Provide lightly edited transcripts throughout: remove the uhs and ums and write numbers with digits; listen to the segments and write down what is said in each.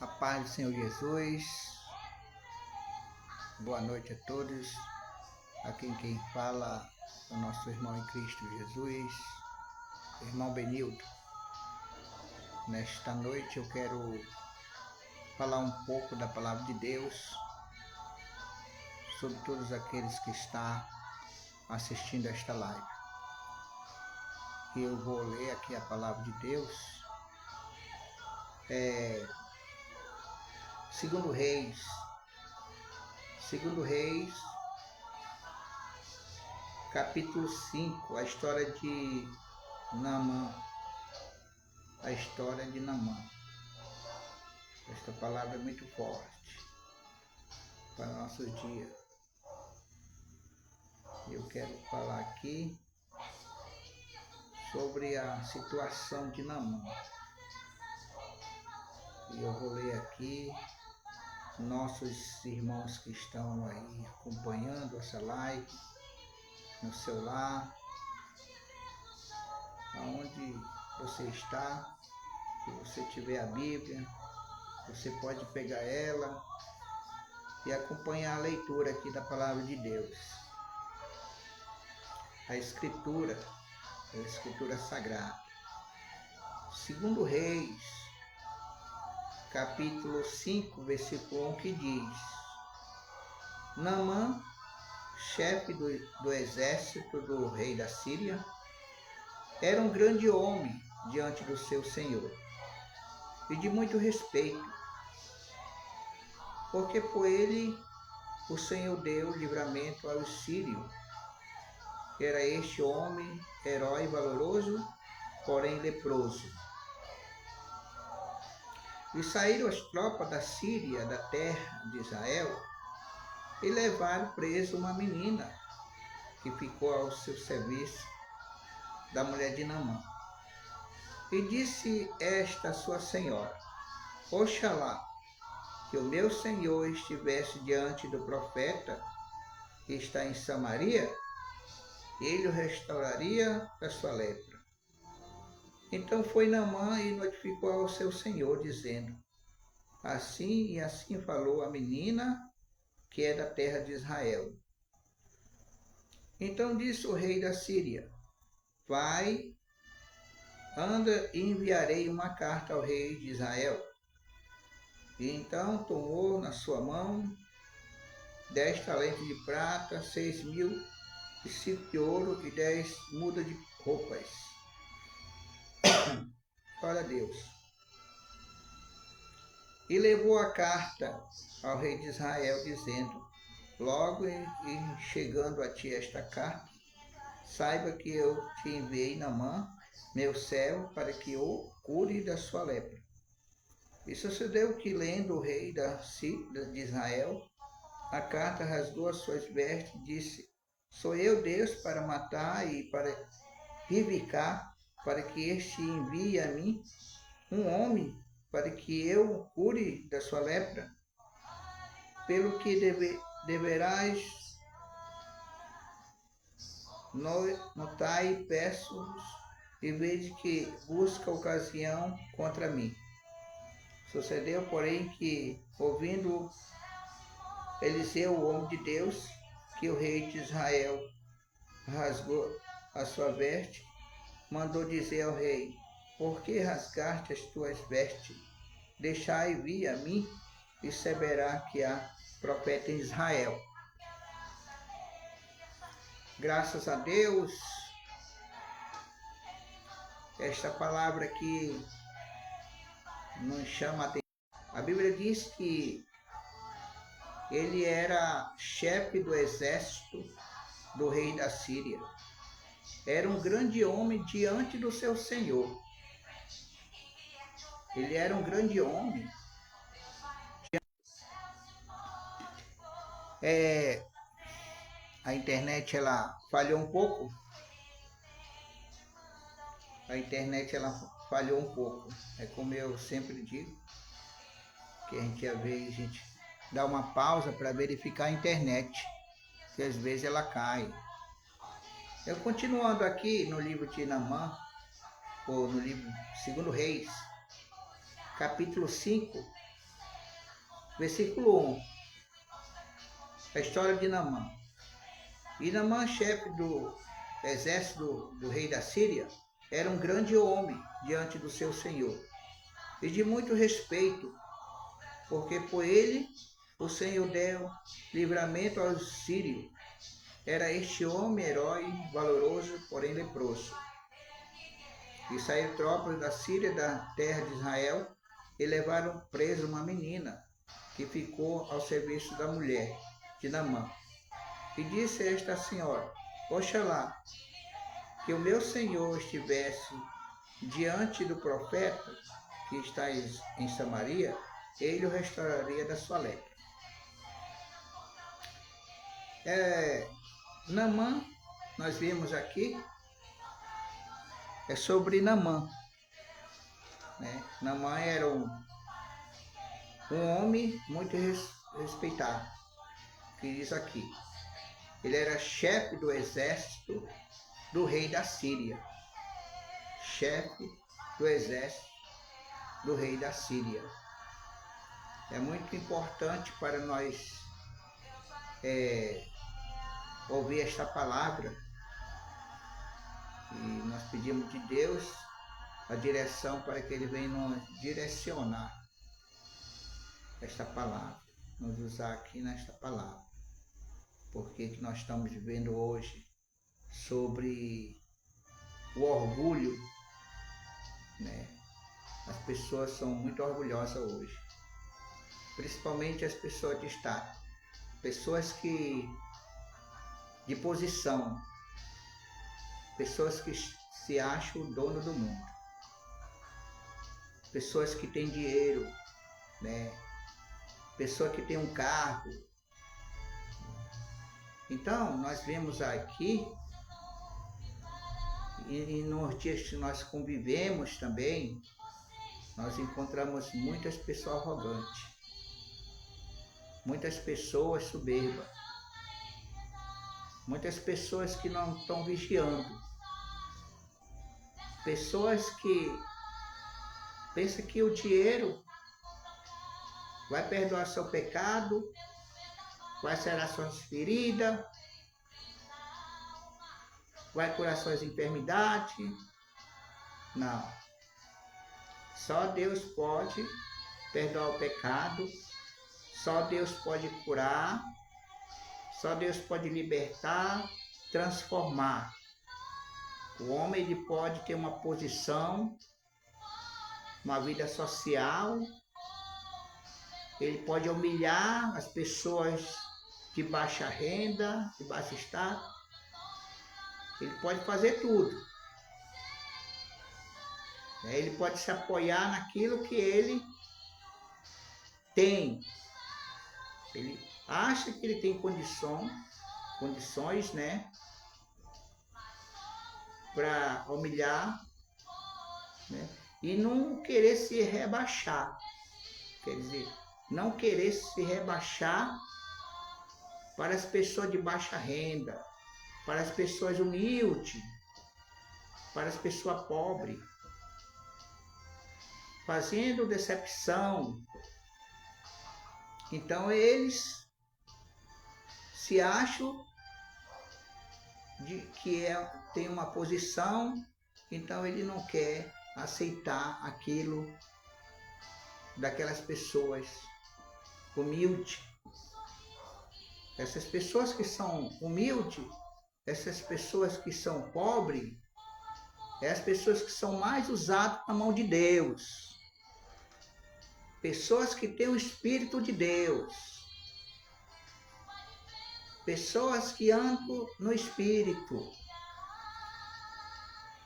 A paz do Senhor Jesus, boa noite a todos. Aqui quem fala é o nosso irmão em Cristo Jesus, irmão Benildo. Nesta noite eu quero falar um pouco da palavra de Deus sobre todos aqueles que estão assistindo esta live. Eu vou ler aqui a palavra de Deus. Segundo Reis, capítulo 5, a história de Naamã. Esta palavra é muito forte para nossos dias. Eu quero falar aqui sobre a situação de Naamã. E eu vou ler aqui. Nossos irmãos que estão aí acompanhando essa live no seu lar, aonde você está, se você tiver a Bíblia, você pode pegar ela e acompanhar a leitura aqui da palavra de Deus. A Escritura Sagrada. Segundo Reis, capítulo 5, versículo 1, que diz: Naamã, chefe do exército do rei da Síria, era um grande homem diante do seu senhor e de muito respeito, porque por ele o Senhor deu livramento aos sírios. Era este homem herói valoroso, porém leproso. E saíram as tropas da Síria, da terra de Israel, e levaram preso uma menina que ficou ao seu serviço da mulher de Naamã. E disse esta a sua senhora: Oxalá que o meu senhor estivesse diante do profeta que está em Samaria, ele o restauraria da sua lepra. Então foi Naamã e notificou ao seu senhor, dizendo: Assim e assim falou a menina que é da terra de Israel. Então disse o rei da Síria: Vai, anda e enviarei uma carta ao rei de Israel. E então tomou na sua mão 10 talentos de prata, 6.000 ciclos de ouro e 10 mudas de roupas. Glória a Deus. E levou a carta ao rei de Israel, dizendo: Logo em chegando a ti esta carta, saiba que eu te enviei Naamã, meu servo, para que o cure da sua lepra. E sucedeu que, lendo o rei de Israel a carta, rasgou as suas vestes e disse: Sou eu Deus para matar e para vivificar, para que este envie a mim um homem, para que eu o cure da sua lepra? Pelo que deverás notai e peço-vos, e vede que busca ocasião contra mim. Sucedeu, porém, que, ouvindo Eliseu, o homem de Deus, que o rei de Israel rasgou a sua veste, mandou dizer ao rei: Por que rasgaste as tuas vestes? Deixai vir a mim, e saberá que há profeta em Israel. Graças a Deus, esta palavra aqui nos chama a atenção. A Bíblia diz que ele era chefe do exército do rei da Síria. Era um grande homem diante do seu senhor. Ele era um grande homem. A internet ela falhou um pouco. É como eu sempre digo, que a gente dá uma pausa para verificar a internet, que às vezes ela cai. Eu continuando aqui no livro de Naamã, ou no livro Segundo Reis, capítulo 5, Versículo 1. A história de Naamã. E Naamã, chefe do exército do rei da Síria, era um grande homem diante do seu senhor, e de muito respeito, porque por ele o Senhor deu livramento aos sírios. Era este homem herói, valoroso, porém leproso. E saíram tropas da Síria, da terra de Israel, e levaram preso uma menina, que ficou ao serviço da mulher de Naamã. E disse a esta senhora: Oxalá que o meu senhor estivesse diante do profeta que está em Samaria, ele o restauraria da sua lepra. Naamã, nós vimos aqui, é sobre Naamã. Naamã era um homem muito respeitado, que diz aqui. Ele era chefe do exército do rei da Síria. Chefe do exército do rei da Síria. É muito importante para nós ouvir esta palavra. E nós pedimos de Deus a direção para que Ele venha nos direcionar esta palavra, nos usar aqui nesta palavra. Porque que nós estamos vivendo hoje sobre o orgulho, As pessoas são muito orgulhosas hoje, principalmente as pessoas de status, pessoas de posição, pessoas que se acham o dono do mundo, pessoas que têm dinheiro, pessoa que tem um carro. Então, nós vemos aqui, e nos dias que nós convivemos também, nós encontramos muitas pessoas arrogantes, muitas pessoas soberbas, muitas pessoas que não estão vigiando, pessoas que pensam que o dinheiro vai perdoar seu pecado, vai sarar suas feridas, vai curar suas enfermidades. Não. Só Deus pode perdoar o pecado, só Deus pode curar, só Deus pode libertar, transformar. O homem ele pode ter uma posição, uma vida social, ele pode humilhar as pessoas de baixa renda, de baixo status, ele pode fazer tudo. Ele pode se apoiar naquilo que ele tem. Ele acha que ele tem condições, para humilhar, e não querer se rebaixar. Quer dizer, não querer se rebaixar para as pessoas de baixa renda, para as pessoas humildes, para as pessoas pobres, fazendo decepção. Então eles se acham que tem uma posição, então ele não quer aceitar aquilo daquelas pessoas humildes. Essas pessoas que são humildes, essas pessoas que são pobres, as pessoas que são mais usadas na mão de Deus. Pessoas que têm o Espírito de Deus. Pessoas que andam no Espírito.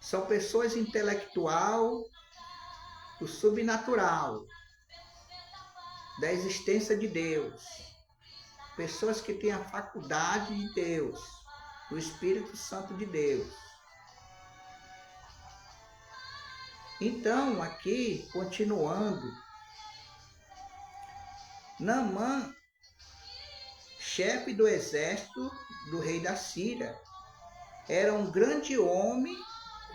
São pessoas intelectual, do sobrenatural, da existência de Deus. Pessoas que têm a faculdade de Deus, do Espírito Santo de Deus. Então, aqui, continuando, Naamã, chefe do exército do rei da Síria, era um grande homem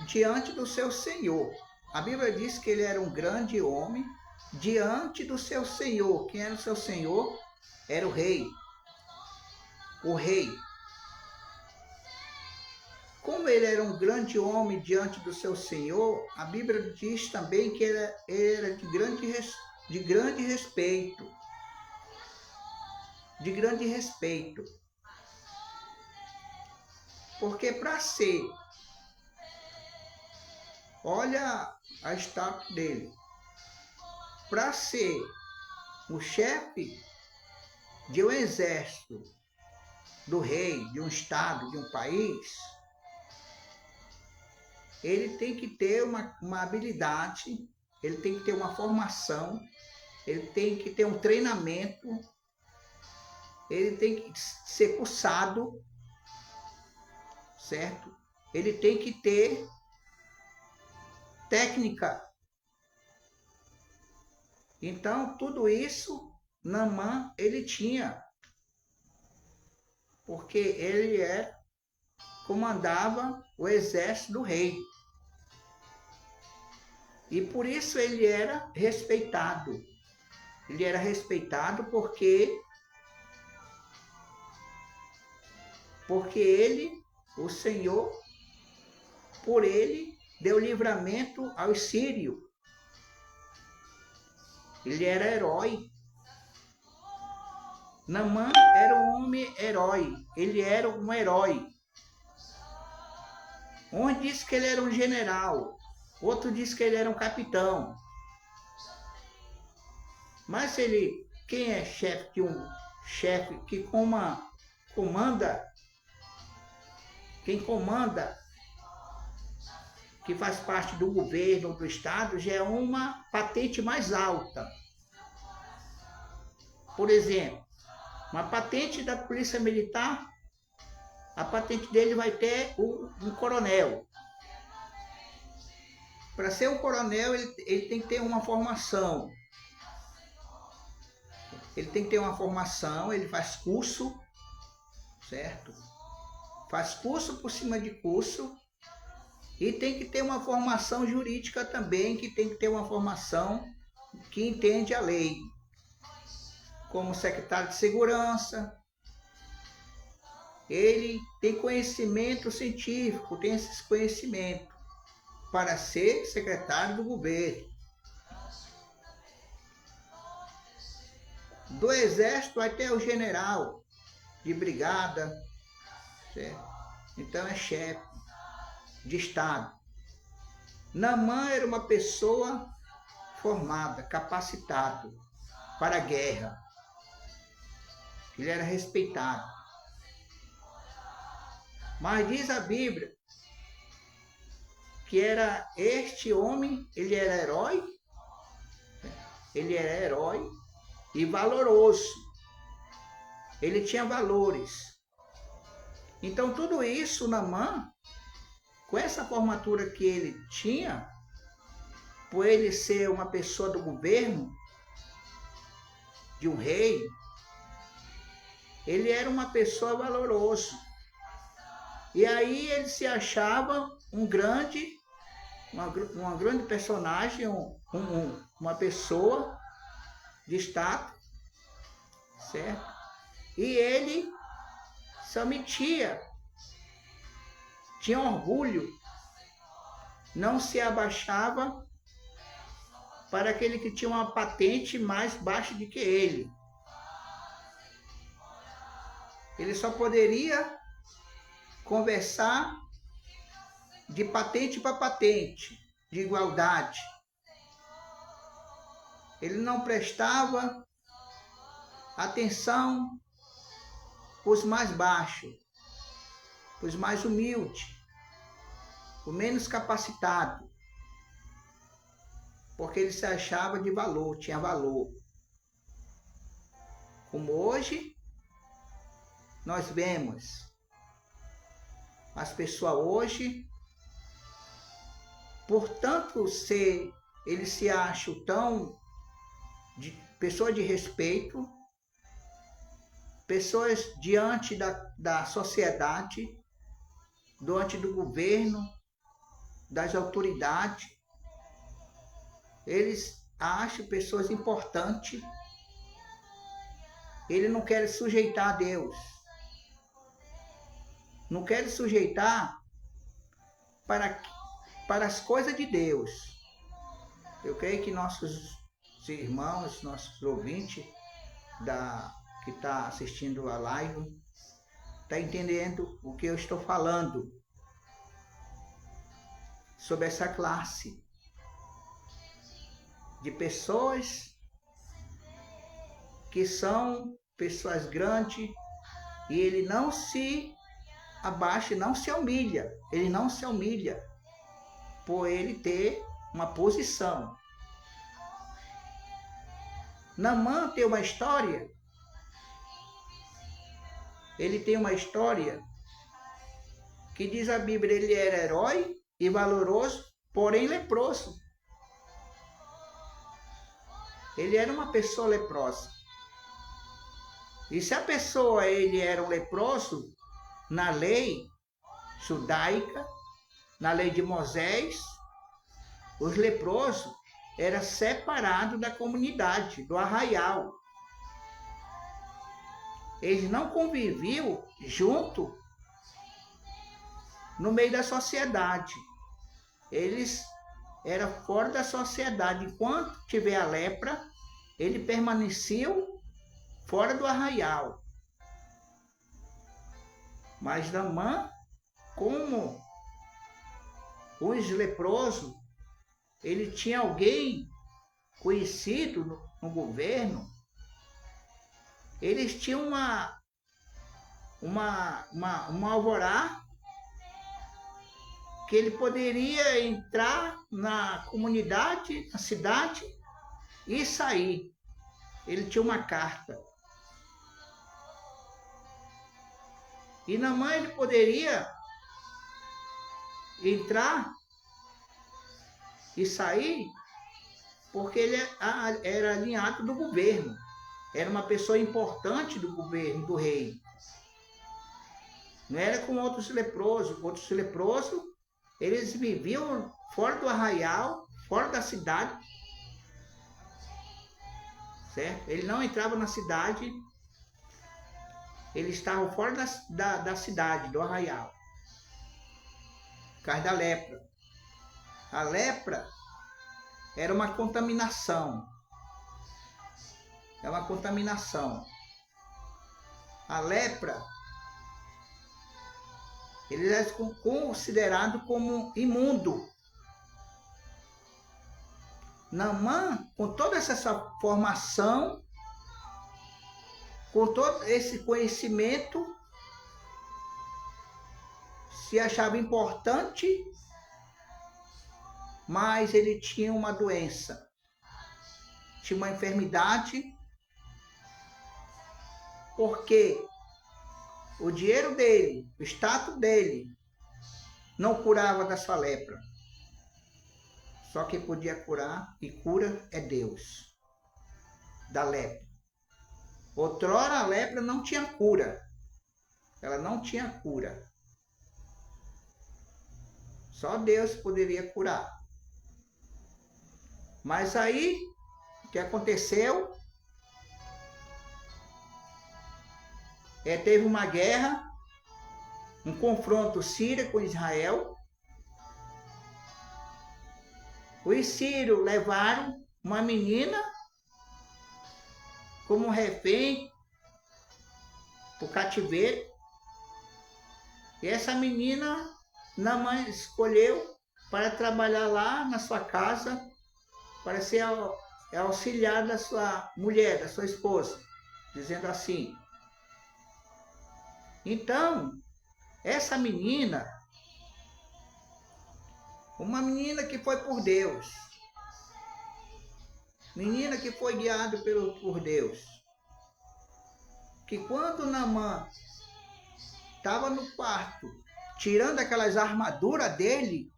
diante do seu senhor. A Bíblia diz que ele era um grande homem diante do seu senhor. Quem era o seu senhor? Era o rei. O rei. Como ele era um grande homem diante do seu senhor, a Bíblia diz também que ele era de grande respeito. De grande respeito. Porque para ser, olha a estátua dele, para ser o chefe de um exército, do rei, de um estado, de um país, ele tem que ter uma habilidade, ele tem que ter uma formação, ele tem que ter um treinamento, ele tem que ser cursado, certo? Ele tem que ter técnica. Então, tudo isso, Naamã, ele tinha. Porque ele comandava o exército do rei. E por isso ele era respeitado. Ele era respeitado porque ele, o Senhor, por ele, deu livramento aos sírios. Ele era herói. Naamã era um homem herói. Ele era um herói. Um disse que ele era um general. Outro disse que ele era um capitão. Mas quem é chefe de um chefe que comanda, quem comanda, que faz parte do governo, do estado, já é uma patente mais alta. Por exemplo, uma patente da Polícia Militar, a patente dele vai ter um coronel. Para ser um coronel, ele tem que ter uma formação. Ele tem que ter uma formação, ele faz curso, certo? Faz curso por cima de curso. E tem que ter uma formação jurídica também, que tem que ter uma formação que entende a lei. Como secretário de segurança, ele tem conhecimento científico, tem esses conhecimentos para ser secretário do governo. Do exército vai ter o general de brigada, certo? Então é chefe de estado. Naamã era uma pessoa formada, capacitado para a guerra. Ele era respeitado. Mas diz a Bíblia que era este homem, ele era herói e valoroso. Ele tinha valores. Então tudo isso, Naamã, com essa formatura que ele tinha, por ele ser uma pessoa do governo, de um rei, ele era uma pessoa valorosa. E aí ele se achava uma grande personagem, uma pessoa de status, certo? E ele se omitia, tinha orgulho, não se abaixava para aquele que tinha uma patente mais baixa do que ele. Ele só poderia conversar de patente para patente, de igualdade. Ele não prestava atenção para os mais baixos, para os mais humildes, o menos capacitado, porque ele se achava de valor, tinha valor. Como hoje nós vemos as pessoas hoje, portanto, eles se acham tão de pessoas de respeito, pessoas diante da sociedade, diante do governo, das autoridades. Eles acha pessoas importantes. Ele não quer sujeitar a Deus. Não quer sujeitar para as coisas de Deus. Eu creio que nossos irmãos, nossos ouvintes que está assistindo a live, está entendendo o que eu estou falando sobre essa classe de pessoas que são pessoas grandes e ele não se abaixa, não se humilha. Ele não se humilha por ele ter uma posição. Naamã tem uma história. Ele tem uma história que diz a Bíblia, ele era herói e valoroso, porém leproso. Ele era uma pessoa leprosa. E se a pessoa, ele era um leproso, na lei judaica, na lei de Moisés, os leprosos eram separados da comunidade, do arraial. Eles não conviviam junto no meio da sociedade. Eles eram fora da sociedade. Enquanto tiver a lepra, ele permaneceu fora do arraial. Mas Naamã, como os leprosos, ele tinha alguém conhecido no governo, eles tinham uma alvorá que ele poderia entrar na comunidade, na cidade e sair. Ele tinha uma carta. E Naamã ele poderia entrar e sair porque ele era alinhado do governo. Era uma pessoa importante do governo, do rei. Não era como outros leprosos. Outros leprosos, eles viviam fora do arraial, fora da cidade. Certo? Ele não entrava na cidade. Eles estavam fora da cidade, do arraial. Por causa da lepra. A lepra era uma contaminação. É uma contaminação. A lepra, ele é considerado como imundo. Naamã, com toda essa formação, com todo esse conhecimento, se achava importante, mas ele tinha uma doença, tinha uma enfermidade, porque o dinheiro dele, o status dele, não curava da sua lepra. Só quem podia curar, e cura é Deus, da lepra. Outrora a lepra não tinha cura. Ela não tinha cura. Só Deus poderia curar. Mas aí, o que aconteceu? Teve uma guerra, um confronto sírio com Israel. Os sírios levaram uma menina como refém para o cativeiro. E essa menina, Naamã escolheu para trabalhar lá na sua casa, para ser auxiliar da sua mulher, da sua esposa, dizendo assim. Então, essa menina, uma menina que foi por Deus, menina que foi guiada por Deus, que quando Naamã estava no quarto, tirando aquelas armaduras dele,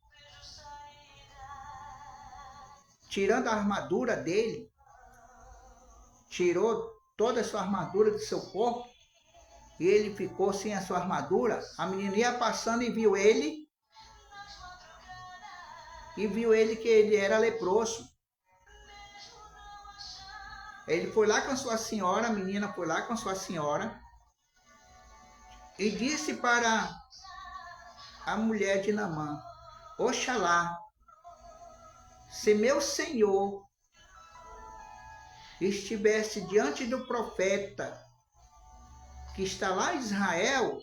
tirou toda a sua armadura do seu corpo, e ele ficou sem a sua armadura. A menina ia passando e viu ele que ele era leproso. Ele foi lá com a sua senhora, a menina foi lá com a sua senhora e disse para a mulher de Naamã: Oxalá, se meu senhor estivesse diante do profeta que está lá em Israel,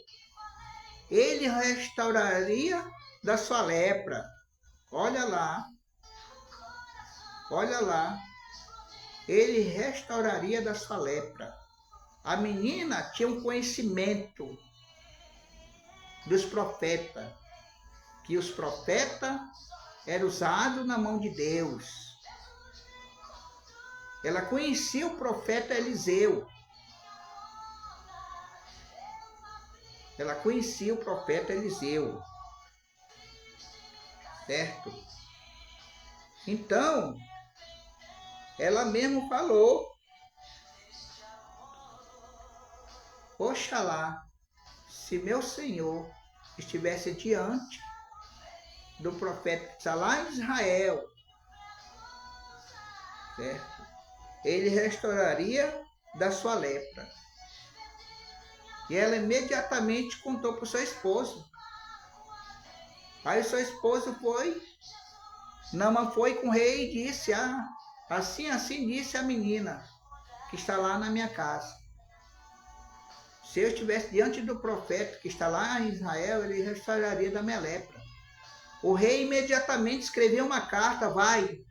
ele restauraria da sua lepra. Olha lá, ele restauraria da sua lepra. A menina tinha um conhecimento dos profetas, que os profetas eram usados na mão de Deus. Ela conhecia o profeta Eliseu. Certo? Então, ela mesmo falou: Oxalá, se meu Senhor estivesse diante do profeta que está lá em Israel, certo? Ele restauraria da sua lepra. E ela imediatamente contou para o seu esposo. Aí o seu esposo foi, Naamã foi com o rei e disse: assim disse a menina que está lá na minha casa. Se eu estivesse diante do profeta que está lá em Israel, ele restauraria da minha lepra. O rei imediatamente escreveu uma carta: vai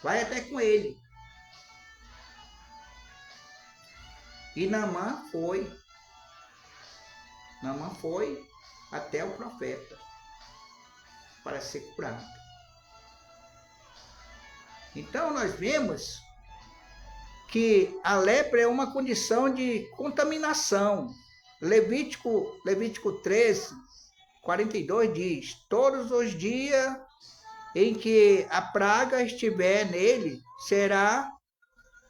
até com ele. E Naamã foi até o profeta para ser curado. Então nós vemos que a lepra é uma condição de contaminação. Levítico 13, 42 diz: todos os dias em que a praga estiver nele, será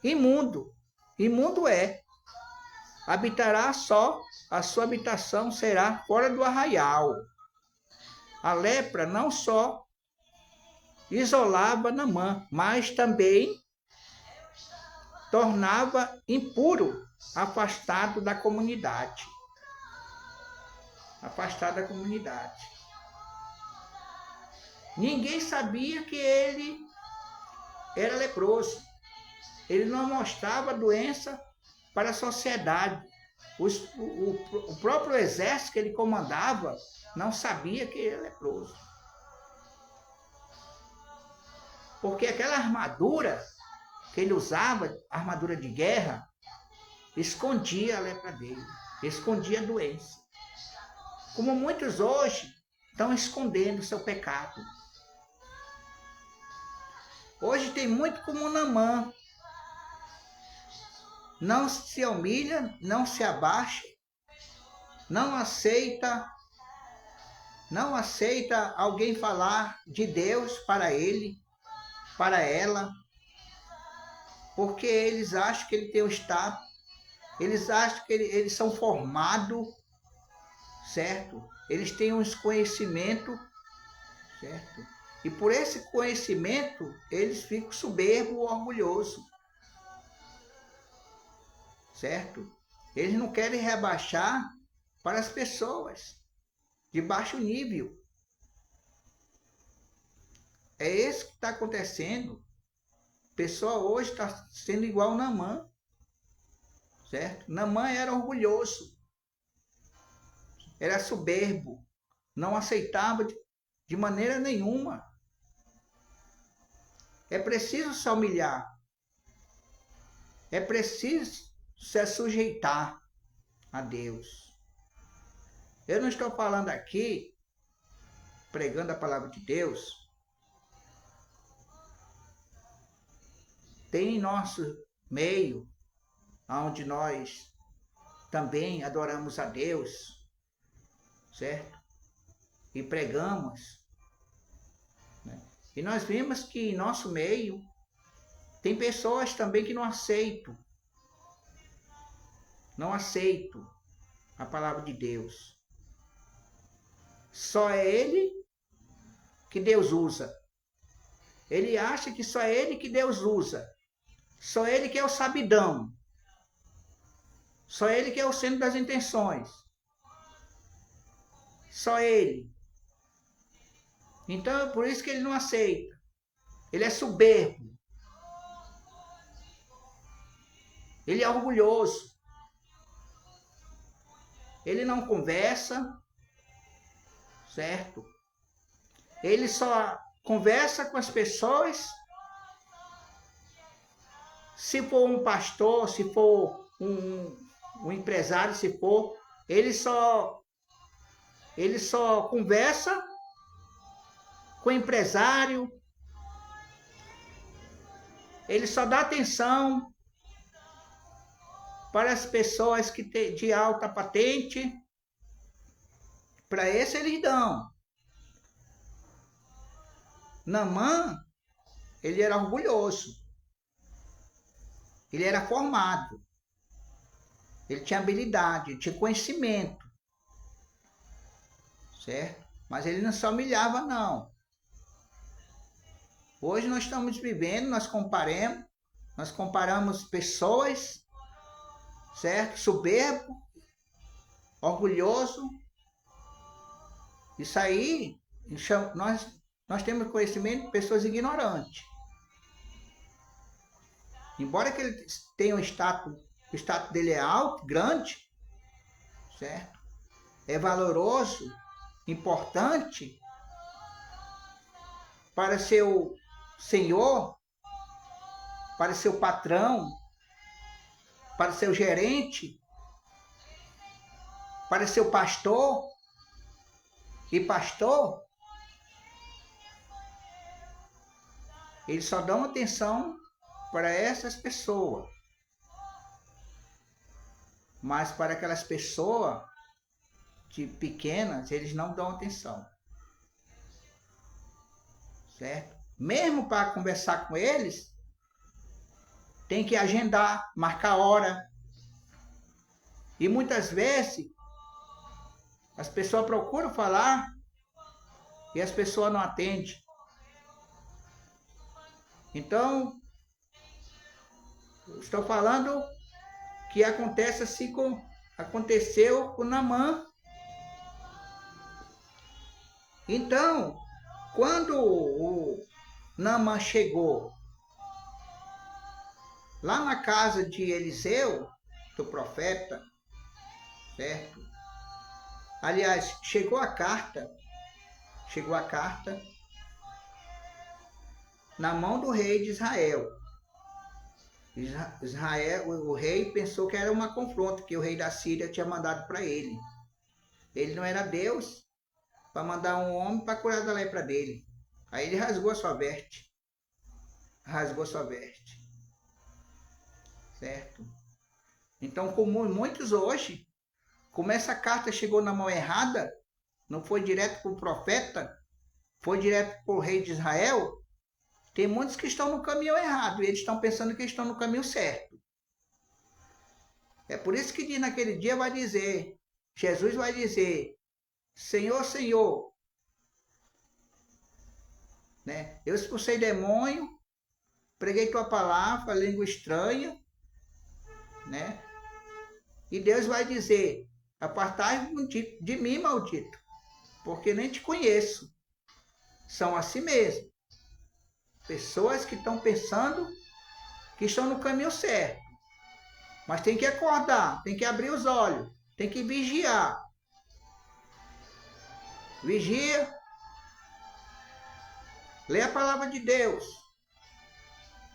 imundo. Imundo é. Habitará só, a sua habitação será fora do arraial. A lepra não só isolava Naamã, mas também tornava impuro, afastado da comunidade. Ninguém sabia que ele era leproso. Ele não mostrava a doença para a sociedade. O próprio exército que ele comandava não sabia que ele era leproso. Porque aquela armadura que ele usava, armadura de guerra, escondia a lepra dele, escondia a doença. Como muitos hoje estão escondendo o seu pecado. Hoje tem muito como Naamã. Não se humilha, não se abaixa, não aceita alguém falar de Deus para ele, para ela, porque eles acham que ele tem o estado, eles acham que eles são formados, certo? Eles têm uns conhecimentos, certo? E por esse conhecimento, eles ficam soberbos, orgulhosos. Certo? Eles não querem rebaixar para as pessoas de baixo nível. É isso que está acontecendo. A pessoa hoje está sendo igual Naamã. Certo? Naamã era orgulhoso. Era soberbo. Não aceitava de maneira nenhuma. É preciso se humilhar. É preciso se sujeitar a Deus. Eu não estou falando aqui, pregando a palavra de Deus. Tem em nosso meio, onde nós também adoramos a Deus, certo? E pregamos. Né? E nós vemos que em nosso meio tem pessoas também que não aceitam a palavra de Deus. Só é ele que Deus usa. Ele acha que só é ele que Deus usa. Só ele que é o sabidão. Só ele que é o centro das intenções. Só ele. Então é por isso que ele não aceita. Ele é soberbo. Ele é orgulhoso. Ele não conversa, certo? Ele só conversa com as pessoas se for um pastor, se for um empresário, se for, ele só conversa com o empresário, ele só dá atenção para as pessoas que têm de alta patente. Para esse eles dão. Naamã, ele era orgulhoso. Ele era formado. Ele tinha habilidade, ele tinha conhecimento. Certo? Mas ele não se humilhava, não. Hoje nós estamos vivendo, nós comparamos pessoas, certo? Soberbo, orgulhoso. Isso aí, nós temos conhecimento de pessoas ignorantes. Embora que ele tenha o status dele é alto, grande, certo? É valoroso, importante para seu senhor, para seu patrão, para seu gerente, para seu pastor e pastor, eles só dão atenção para essas pessoas. Mas para aquelas pessoas pequenas, eles não dão atenção. Certo? Mesmo para conversar com eles, tem que agendar, marcar hora. E muitas vezes, as pessoas procuram falar e as pessoas não atendem. Então, estou falando que acontece assim aconteceu com Naamã. Então, quando o Naamã chegou lá na casa de Eliseu, do profeta, certo? Aliás, chegou a carta na mão do rei de Israel. O rei pensou que era uma confronta, que o rei da Síria tinha mandado para ele. Ele não era Deus para mandar um homem para curar da lepra dele. Aí ele rasgou a sua veste. Certo? Então, como muitos hoje, como essa carta chegou na mão errada, não foi direto para o profeta, foi direto para o rei de Israel, tem muitos que estão no caminho errado, e eles estão pensando que estão no caminho certo. É por isso que diz naquele dia Jesus vai dizer, Senhor, Senhor, né? Eu expulsei demônio, preguei tua palavra, língua estranha, né? E Deus vai dizer, apartai-vos de mim, maldito, porque nem te conheço. São assim mesmo. Pessoas que estão pensando que estão no caminho certo. Mas tem que acordar, tem que abrir os olhos, tem que vigiar. Vigia. Lê a palavra de Deus.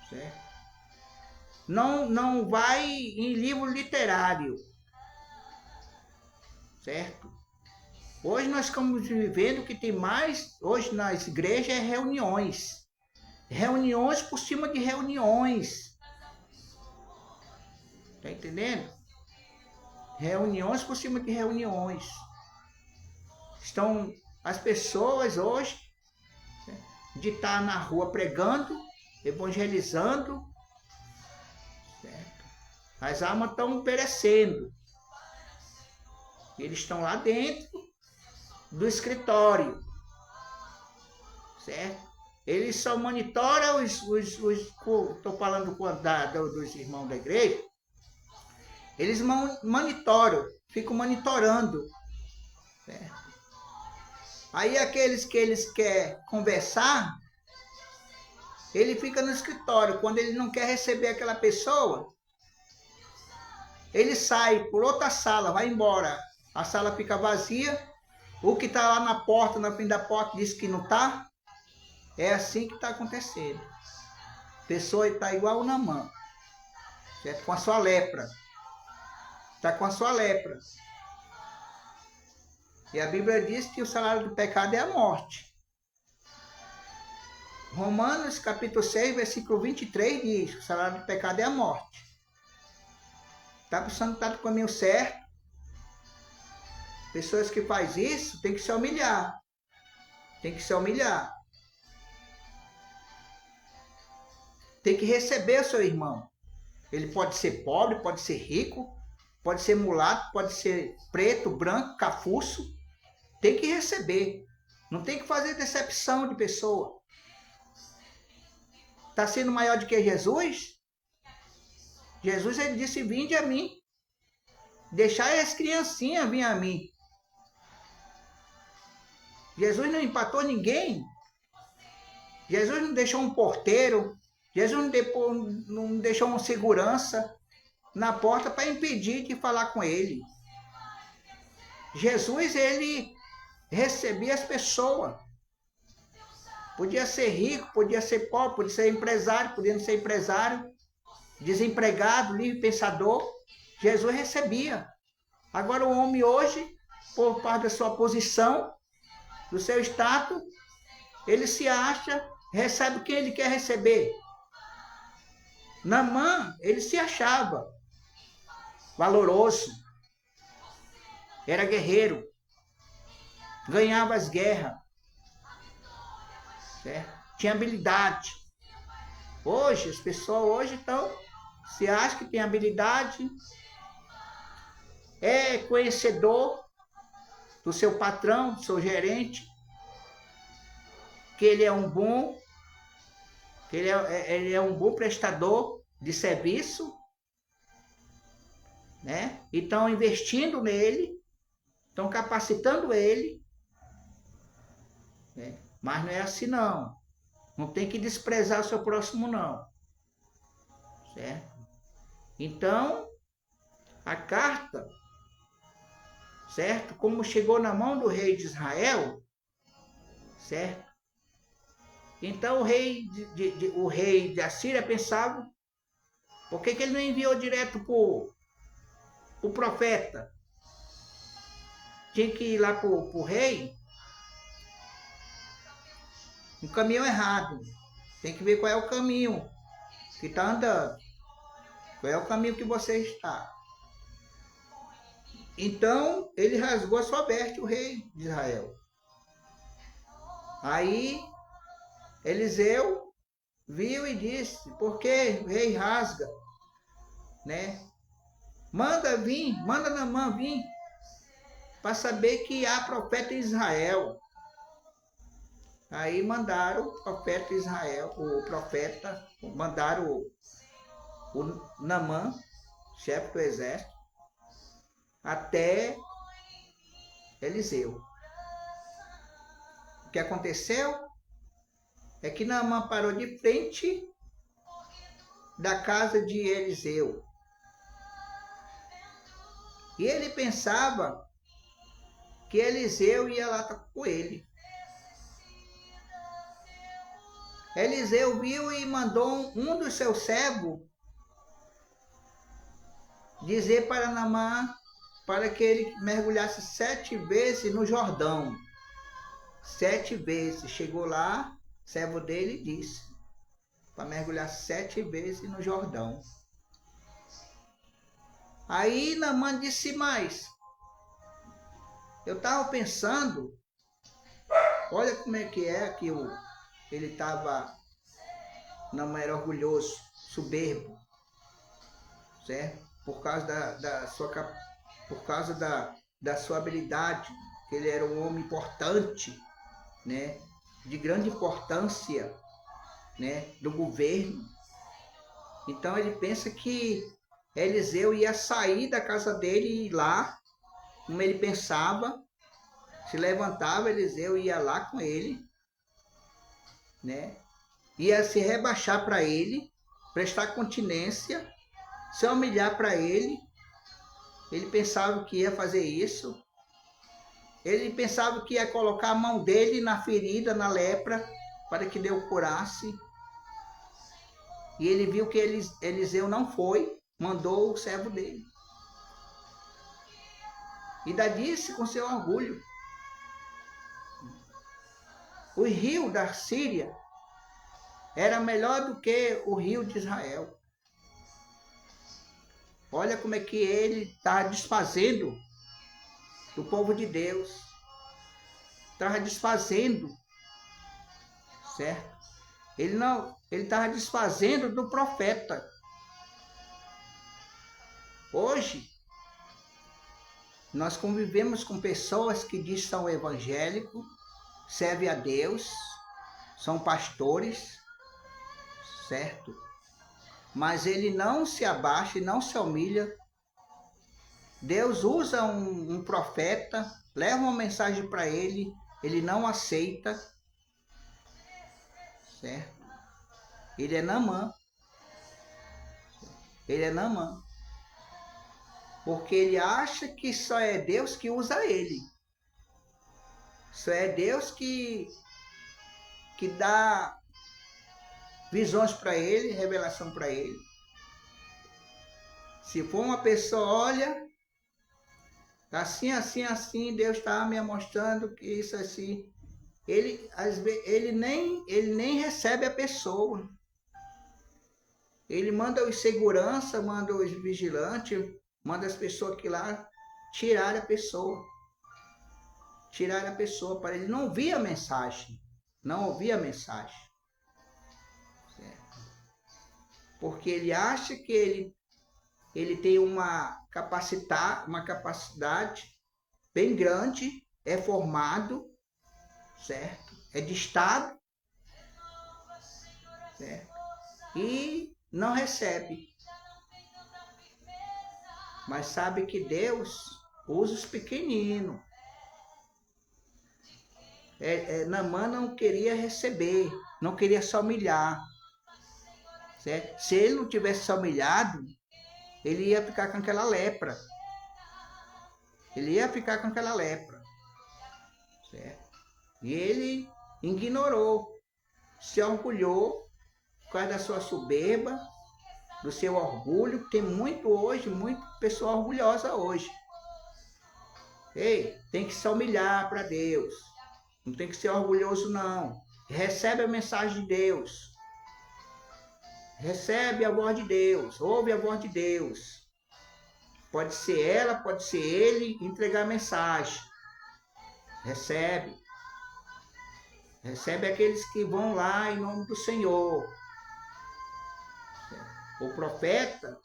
Certo? Não vai em livro literário. Certo? Hoje nós estamos vivendo que tem mais, hoje nas igrejas é reuniões. Reuniões por cima de reuniões. Tá entendendo? Reuniões por cima de reuniões. Estão as pessoas hoje, né, de estar na rua pregando, evangelizando, certo? As almas estão perecendo. Eles estão lá dentro do escritório, certo? Ele só monitora estou falando dos irmãos da igreja, eles monitoram, ficam monitorando. Né? Aí aqueles que eles querem conversar, ele fica no escritório. Quando ele não quer receber aquela pessoa, ele sai por outra sala, vai embora. A sala fica vazia. O que está lá na porta, na frente da porta, diz que não está. É assim que está acontecendo. A pessoa está igual o Naamã, certo? Com a sua lepra. Está com a sua lepra. E a Bíblia diz que o salário do pecado é a morte. Romanos capítulo 6, versículo 23 diz: o salário do pecado é a morte. Está pensando que está no caminho certo? Pessoas que fazem isso tem que se humilhar. Tem que se humilhar. Tem que receber o seu irmão. Ele pode ser pobre, pode ser rico, pode ser mulato, pode ser preto, branco, cafuço. Tem que receber. Não tem que fazer decepção de pessoa. Está sendo maior do que Jesus? Jesus, ele disse: vinde a mim. Deixai as criancinhas vir a mim. Jesus não empatou ninguém. Jesus não deixou um porteiro. Jesus não deixou um segurança na porta para impedir de falar com ele. Jesus, ele recebia as pessoas. Podia ser rico, podia ser pobre, podia ser empresário, podia não ser empresário, desempregado, livre pensador. Jesus recebia. Agora o homem hoje, por parte da sua posição, do seu status, ele se acha, recebe o que ele quer receber. Naamã, ele se achava valoroso, era guerreiro, ganhava as guerras, certo? Tinha habilidade. Hoje, as pessoas se acham que tem habilidade, é conhecedor do seu patrão, do seu gerente, que ele é um bom, ele é um bom prestador de serviço, né? E estão investindo nele, estão capacitando ele, né? Mas não é assim não. Não tem que desprezar o seu próximo não, certo? Então, a carta, certo? Como chegou na mão do rei de Israel, certo? Então o rei de Assíria pensava, por que ele não enviou direto para o profeta? Tinha que ir lá para o rei, um caminho errado. Tem que ver qual é o caminho que está andando. Qual é o caminho que você está. Então, ele rasgou a sua veste, o rei de Israel. Aí, Eliseu viu e disse: por que o rei rasga? Né? Manda Naamã vir, para saber que há profeta em Israel. Aí mandaram o profeta Israel, mandaram o Naamã, chefe do exército, até Eliseu. O que aconteceu é que Naamã parou de frente da casa de Eliseu. E ele pensava que Eliseu ia lá com ele. Eliseu viu e mandou um dos seus servos dizer para Naamã para que ele mergulhasse 7 vezes no Jordão. 7 vezes. Chegou lá, servo dele disse para mergulhar 7 vezes no Jordão. Aí Naamã disse mais: eu estava pensando, olha como é que ele estava, não era orgulhoso, soberbo, certo? Por causa da sua habilidade, que ele era um homem importante, né? de grande importância, né, do governo. Então ele pensa que Eliseu ia sair da casa dele e ir lá, como ele pensava, se levantava, Eliseu ia lá com ele, né? Ia se rebaixar para ele, prestar continência, se humilhar para ele. Ele pensava que ia fazer isso. Ele pensava que ia colocar a mão dele na ferida, na lepra, para que Deus curasse. E ele viu que Eliseu não foi, mandou o servo dele. E ainda disse com seu orgulho: o rio da Síria era melhor do que o rio de Israel. Olha como é que ele está desfazendo do povo de Deus. Estava desfazendo, certo? Ele estava desfazendo do profeta. Hoje, nós convivemos com pessoas que dizem que são evangélicos, servem a Deus, são pastores, certo? Mas ele não se abaixa e não se humilha. Deus usa um profeta, leva uma mensagem para ele, ele não aceita, certo? Ele é Naamã. Ele é Naamã. Porque ele acha que só é Deus que usa ele. Só é Deus que dá visões para ele, revelação para ele. Se for uma pessoa, olha, assim, assim, assim, Deus está me mostrando que isso assim. Ele, às vezes, ele nem recebe a pessoa. Ele manda os segurança, manda os vigilantes, manda as pessoas que lá tirar a pessoa. Tirar a pessoa para ele não ouvir a mensagem. Não ouvir a mensagem. Certo? Porque ele acha que ele tem uma capacidade bem grande, é formado, certo? É de Estado, certo? E não recebe. Mas sabe que Deus usa os pequeninos. Naamã não queria receber, não queria se humilhar. Certo? Se ele não tivesse se humilhado, ele ia ficar com aquela lepra. Ele ia ficar com aquela lepra. Certo? E ele ignorou, se orgulhou por causa da sua soberba, do seu orgulho. Tem muito hoje, muito pessoa orgulhosa hoje. Ei, tem que se humilhar para Deus. Não tem que ser orgulhoso, não. Recebe a mensagem de Deus. Recebe a voz de Deus. Ouve a voz de Deus. Pode ser ela, pode ser ele, entregar a mensagem. Recebe. Recebe aqueles que vão lá em nome do Senhor. O profeta,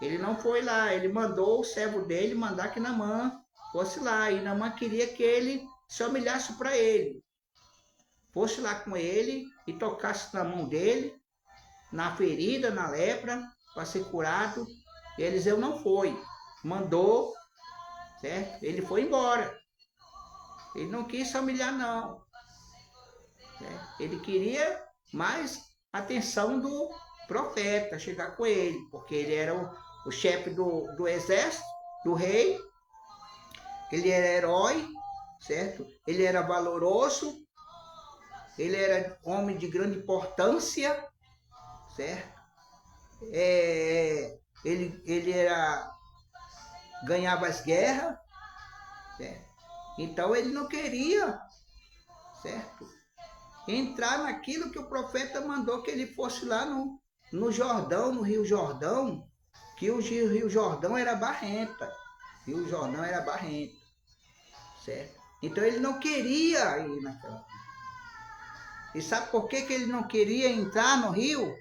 ele não foi lá. Ele mandou o servo dele mandar que Naamã fosse lá. E Naamã queria que ele se humilhasse para ele. Fosse lá com ele e tocasse na mão dele, na ferida, na lepra, para ser curado. E Eliseu não foi. Mandou, certo? Ele foi embora. Ele não quis se humilhar, não. Certo? Ele queria mais atenção do profeta, chegar com ele, porque ele era o chefe do exército, do rei. Ele era herói, certo? Ele era valoroso. Ele era homem de grande importância, certo? Ele ganhava as guerras, certo? Então ele não queria, certo? Entrar naquilo que o profeta mandou que ele fosse lá no Jordão, no Rio Jordão, que o Rio Jordão era barrenta. Rio Jordão era barrenta, certo? Então ele não queria ir naquela. E sabe por que ele não queria entrar no rio?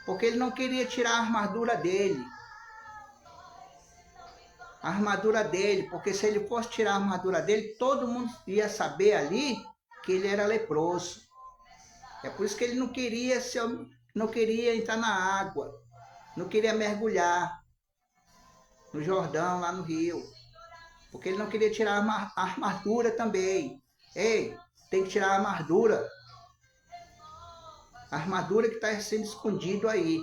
Porque ele não queria tirar a armadura dele. a armadura dele, porque se ele fosse tirar a armadura dele, todo mundo ia saber ali que ele era leproso. É por isso que ele não queria entrar na água, não queria mergulhar no Jordão, lá no rio, porque ele não queria tirar a armadura também. Ei, tem que tirar a armadura que está sendo escondido aí.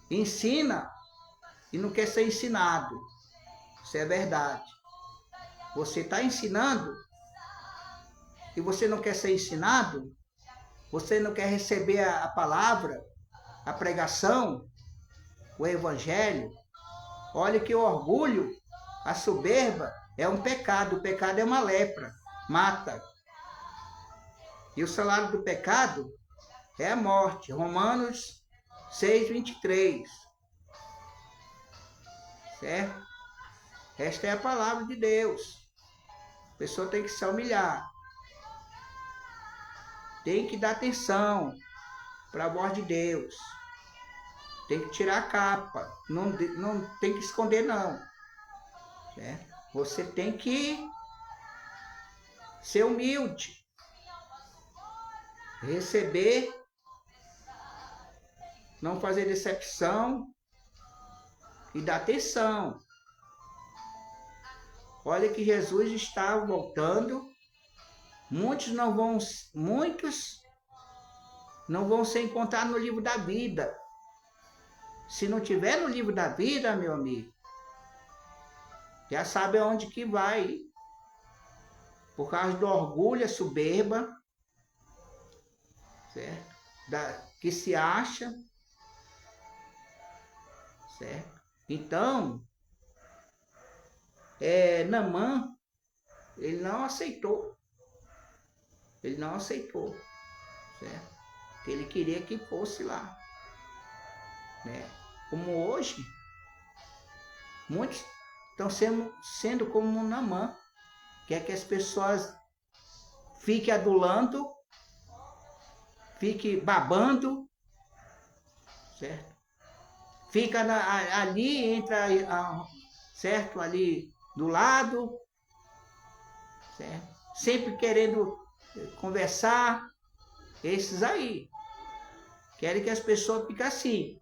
Ensina e não quer ser ensinado. Isso é verdade. Você está ensinando e você não quer ser ensinado, você não quer receber a palavra, a pregação, o evangelho. Olha que o orgulho, a soberba é um pecado. O pecado é uma lepra, mata. E o salário do pecado é a morte. Romanos 6:23. Certo? Esta é a palavra de Deus. A pessoa tem que se humilhar. Tem que dar atenção para a voz de Deus. Tem que tirar a capa. Não tem que esconder, não. Certo? Você tem que ser humilde. Receber. Não fazer decepção. E dar atenção. Olha que Jesus está voltando. Muitos não vão se encontrar no livro da vida. Se não tiver no livro da vida, meu amigo, já sabe aonde que vai. Por causa do orgulho, a soberba, certo? Que se acha, certo? Então, Naamã, ele não aceitou. Ele não aceitou, certo? Porque ele queria que fosse lá, né? Como hoje, muitos estão sendo como Naamã, quer que as pessoas fiquem adulando, fiquem babando, certo? Fica ali, entra, certo? Ali do lado, certo? Sempre querendo conversar. Esses aí querem que as pessoas fiquem assim,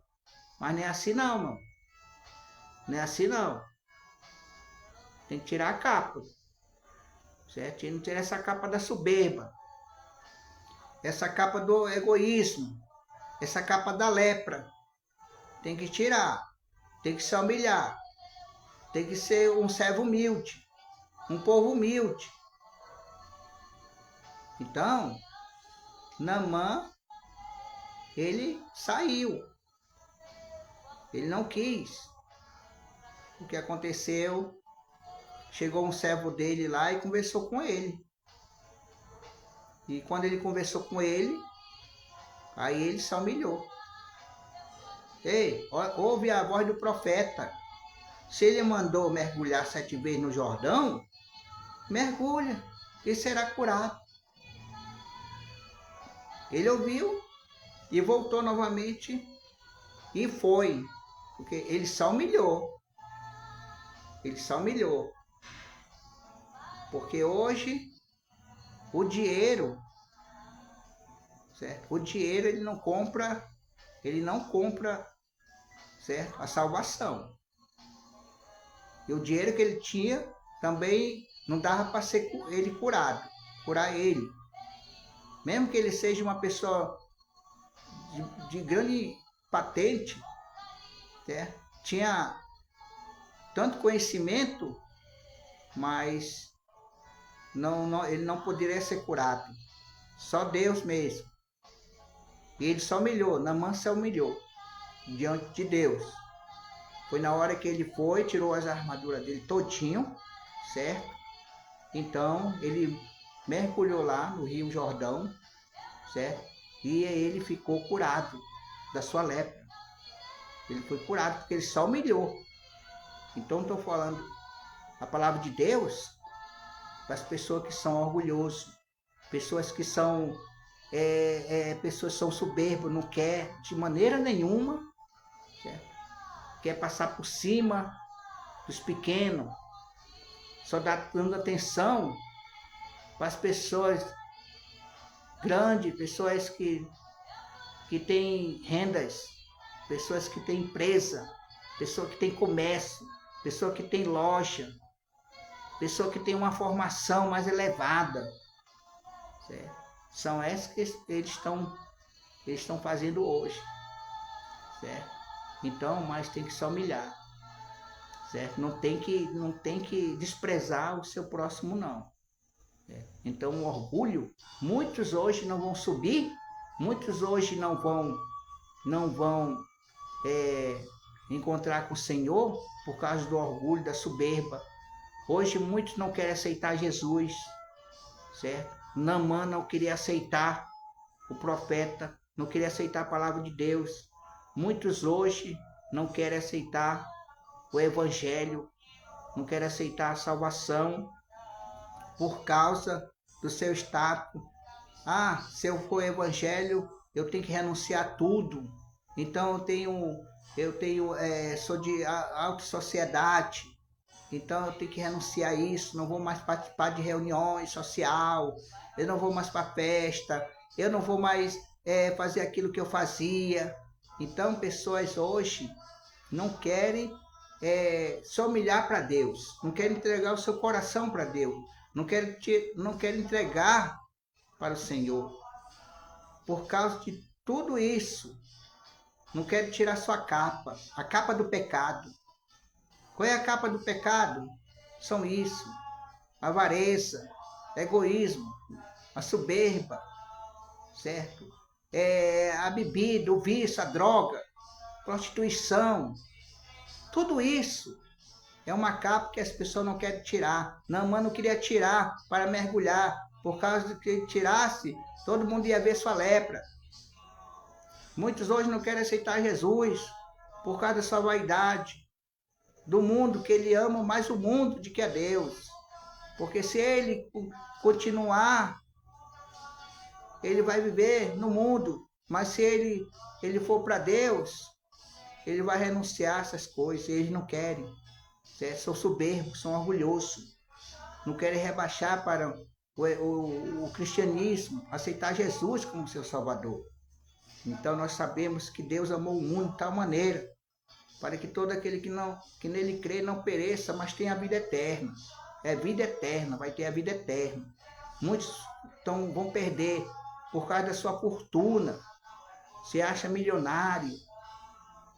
mas não é assim não, mano. Não é assim não. Tem que tirar a capa, certo? E não tirar essa capa da soberba, essa capa do egoísmo, essa capa da lepra. Tem que tirar, tem que se humilhar, tem que ser um servo humilde, um povo humilde. Então, Naamã, ele saiu. Ele não quis. O que aconteceu? Chegou um servo dele lá e conversou com ele. E quando ele conversou com ele, aí ele se humilhou. Ei, ouve a voz do profeta. Se ele mandou mergulhar 7 vezes no Jordão, mergulha e será curado. Ele ouviu e voltou novamente e foi, porque ele se humilhou. Ele se humilhou. Porque hoje o dinheiro, certo? O dinheiro ele não compra, certo? A salvação. E o dinheiro que ele tinha também não dava para ser ele curar ele. Mesmo que ele seja uma pessoa de grande patente, certo? Tinha tanto conhecimento, mas ele não poderia ser curado. Só Deus mesmo. E ele se humilhou, Naamã se humilhou diante de Deus. Foi na hora que ele foi, tirou as armaduras dele todinho, certo? Então, ele mergulhou lá no Rio Jordão, certo? E ele ficou curado da sua lepra. Ele foi curado porque ele se humilhou. Então, estou falando a palavra de Deus para as pessoas que são orgulhosas, pessoas que são pessoas que são soberbas, não quer de maneira nenhuma, certo? quer passar por cima dos pequenos, só dando atenção para as pessoas grandes, pessoas que têm rendas, pessoas que têm empresa, pessoa que tem comércio, pessoa que tem loja, pessoa que tem uma formação mais elevada, certo? São essas que eles estão fazendo hoje, certo? Então, mas tem que se humilhar, certo? Não tem que desprezar o seu próximo, não. Certo? Então, o orgulho, muitos hoje não vão subir, muitos hoje não vão encontrar com o Senhor por causa do orgulho, da soberba. Hoje muitos não querem aceitar Jesus, certo? Naamã não queria aceitar o profeta, não queria aceitar a palavra de Deus. Muitos hoje não querem aceitar o evangelho, não querem aceitar a salvação por causa do seu status. Ah, se eu for evangelho, eu tenho que renunciar a tudo. Então sou de alta sociedade, então eu tenho que renunciar a isso, não vou mais participar de reuniões social, eu não vou mais para festa, eu não vou mais fazer aquilo que eu fazia. Então, pessoas hoje não querem se humilhar para Deus, não querem entregar o seu coração para Deus, não querem entregar para o Senhor. Por causa de tudo isso, não querem tirar sua capa, a capa do pecado. Qual é a capa do pecado? São isso: a avareza, egoísmo, a soberba, certo? A bebida, o vício, a droga, prostituição. Tudo isso é uma capa que as pessoas não querem tirar. Naamã não queria tirar para mergulhar, por causa de que ele tirasse, todo mundo ia ver sua lepra. Muitos hoje não querem aceitar Jesus por causa da sua vaidade, do mundo, que ele ama mais o mundo do que a Deus. Porque se ele continuar, ele vai viver no mundo, mas se ele for para Deus, ele vai renunciar a essas coisas. Eles não querem, certo? São soberbos, são orgulhosos, não querem rebaixar para o cristianismo, aceitar Jesus como seu Salvador. Então nós sabemos que Deus amou o mundo de tal maneira para que todo aquele que nele crê não pereça, mas tenha a vida eterna. É vida eterna, vai ter a vida eterna. Muitos vão perder por causa da sua fortuna, se acha milionário,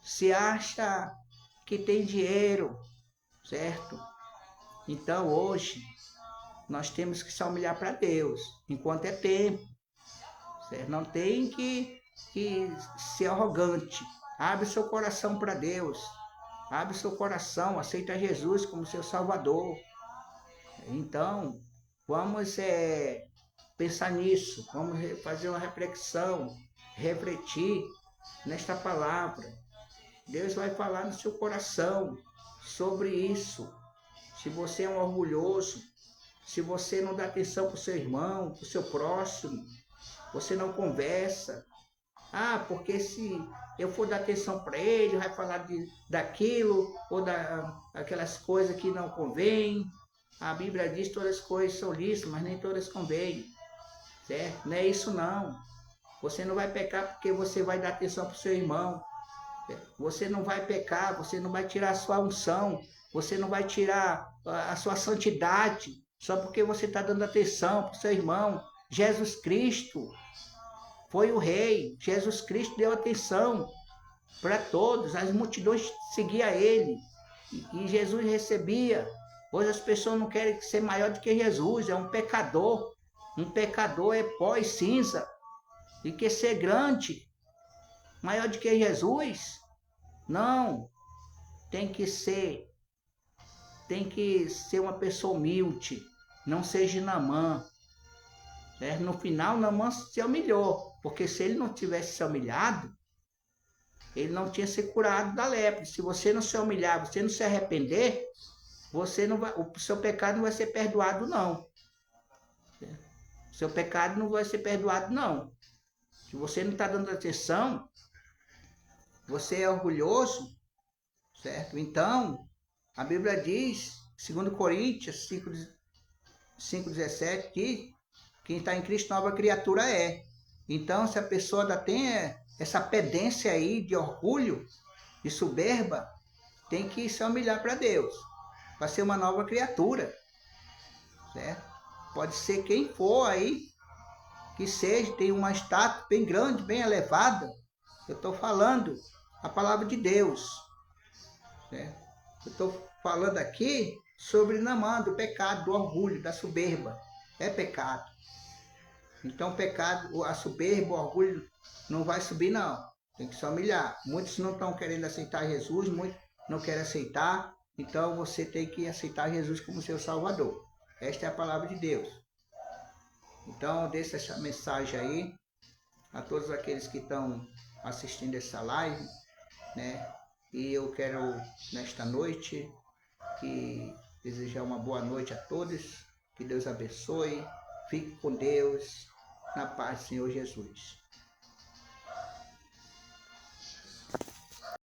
se acha que tem dinheiro, certo? Então hoje nós temos que se humilhar para Deus, enquanto é tempo, certo? Não tem que ser arrogante. Abre seu coração para Deus, abre seu coração, aceita Jesus como seu Salvador. Então, vamos pensar nisso, vamos fazer uma reflexão, refletir nesta palavra. Deus vai falar no seu coração sobre isso. Se você é um orgulhoso, se você não dá atenção para o seu irmão, para o seu próximo, você não conversa. Ah, porque se eu for dar atenção para ele, vai falar daquilo ou daquelas coisas que não convém. A Bíblia diz que todas as coisas são lícitas, mas nem todas convêm, certo? Não é isso não. Você não vai pecar porque você vai dar atenção para o seu irmão. Você não vai pecar, você não vai tirar a sua unção, você não vai tirar a sua santidade só porque você está dando atenção para o seu irmão. Jesus Cristo foi o rei, Jesus Cristo deu atenção para todos, as multidões seguiam ele e Jesus recebia. Hoje as pessoas não querem ser maior do que Jesus, é um pecador é pó e cinza, e quer ser grande, maior do que Jesus? Não, tem que ser uma pessoa humilde, não seja Naamã. No final, Naamã se humilhou, porque se ele não tivesse se humilhado, ele não tinha se curado da lepra. Se você não se humilhar, você não se arrepender, o seu pecado não vai ser perdoado, não. O seu pecado não vai ser perdoado, não. Se você não está dando atenção, você é orgulhoso, certo? Então, a Bíblia diz, 2 Coríntios 5,17, que quem está em Cristo nova criatura é. Então, se a pessoa ainda tem essa pendência aí de orgulho, de soberba, tem que se humilhar para Deus, para ser uma nova criatura, certo? Pode ser quem for aí, que seja, tem uma estátua bem grande, bem elevada. Eu estou falando a palavra de Deus, certo? Eu estou falando aqui sobre Naamã, do pecado, do orgulho, da soberba. É pecado. Então, o pecado, a soberba, o orgulho, não vai subir, não. Tem que se humilhar. Muitos não estão querendo aceitar Jesus, muitos não querem aceitar. Então, você tem que aceitar Jesus como seu Salvador. Esta é a palavra de Deus. Então, deixa essa mensagem aí a todos aqueles que estão assistindo essa live, né? E eu quero, nesta noite, desejar uma boa noite a todos. Que Deus abençoe. Fique com Deus. Na paz do Senhor Jesus.